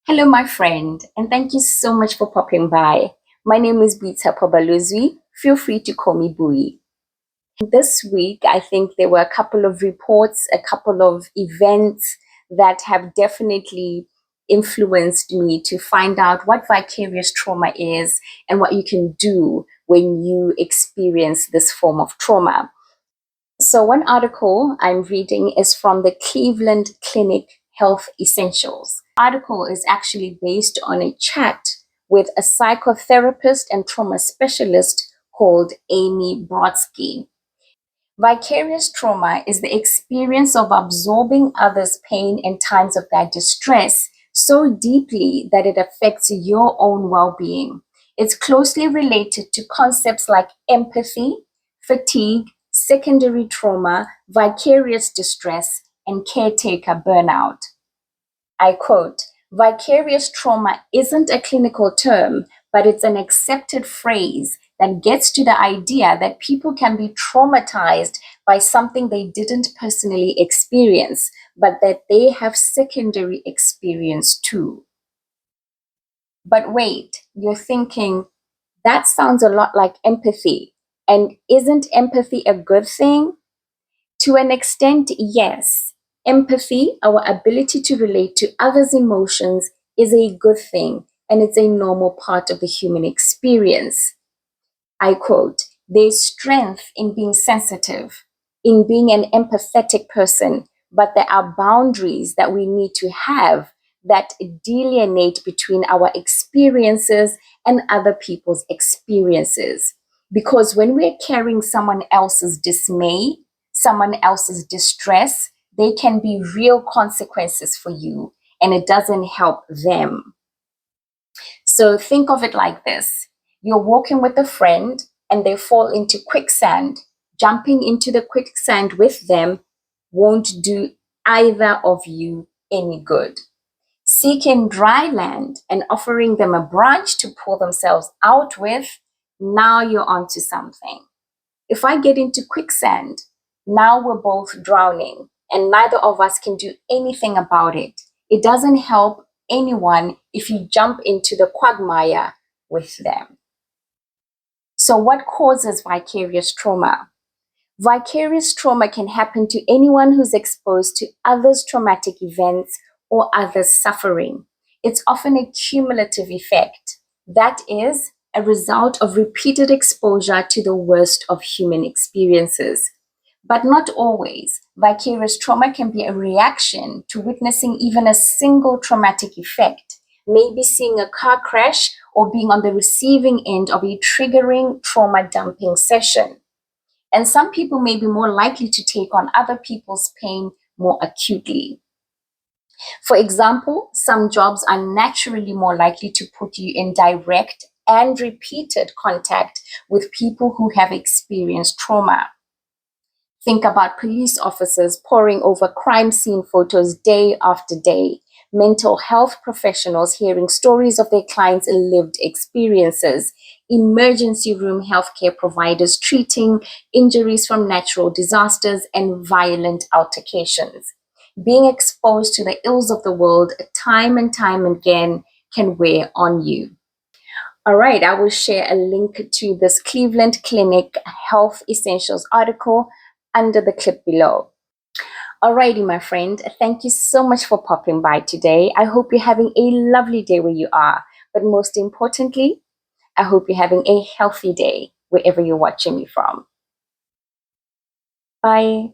Hello, my friend, and thank you so much for popping by. My name is Bita Pobaluzwi. Feel free to call me Bui. This week, I think there were a couple of reports, a couple of events that have definitely influenced me to find out what vicarious trauma is and what you can do when you experience this form of trauma. So, one article I'm reading is from the Cleveland Clinic Health Essentials. The article is actually based on a chat with a psychotherapist and trauma specialist called Amy Brodsky. Vicarious trauma is the experience of absorbing others' pain in times of their distress so deeply that it affects your own well being. It's closely related to concepts like empathy, fatigue, secondary trauma, vicarious distress, and caretaker burnout. I quote, vicarious trauma isn't a clinical term, but it's an accepted phrase that gets to the idea that people can be traumatized by something they didn't personally experience, but that they have secondary experience too. But wait, you're thinking, that sounds a lot like empathy. And isn't empathy a good thing? To an extent, yes. Empathy, our ability to relate to others' emotions, is a good thing and it's a normal part of the human experience. I quote, there's strength in being sensitive, in being an empathetic person, but there are boundaries that we need to have that delineate between our experiences and other people's experiences. Because when we're carrying someone else's dismay, someone else's distress, they can be real consequences for you, and it doesn't help them. So think of it like this. You're walking with a friend and they fall into quicksand. Jumping into the quicksand with them won't do either of you any good. Seeking dry land and offering them a branch to pull themselves out with, now you're onto something. If I get into quicksand, now we're both drowning and neither of us can do anything about it. It doesn't help anyone if you jump into the quagmire with them. So, what causes vicarious trauma? Vicarious trauma can happen to anyone who's exposed to others' traumatic events or others' suffering. It's often a cumulative effect. That is, a result of repeated exposure to the worst of human experiences. But not always. Vicarious trauma can be a reaction to witnessing even a single traumatic effect, maybe seeing a car crash or being on the receiving end of a triggering trauma dumping session. And some people may be more likely to take on other people's pain more acutely. For example, some jobs are naturally more likely to put you in direct and repeated contact with people who have experienced trauma. Think about police officers poring over crime scene photos day after day, mental health professionals hearing stories of their clients' lived experiences, emergency room healthcare providers treating injuries from natural disasters and violent altercations. Being exposed to the ills of the world time and time again can wear on you. All right, I will share a link to this Cleveland Clinic Health Essentials article under the clip below. Alrighty, my friend, thank you so much for popping by today. I hope you're having a lovely day where you are. But most importantly, I hope you're having a healthy day wherever you're watching me from. Bye.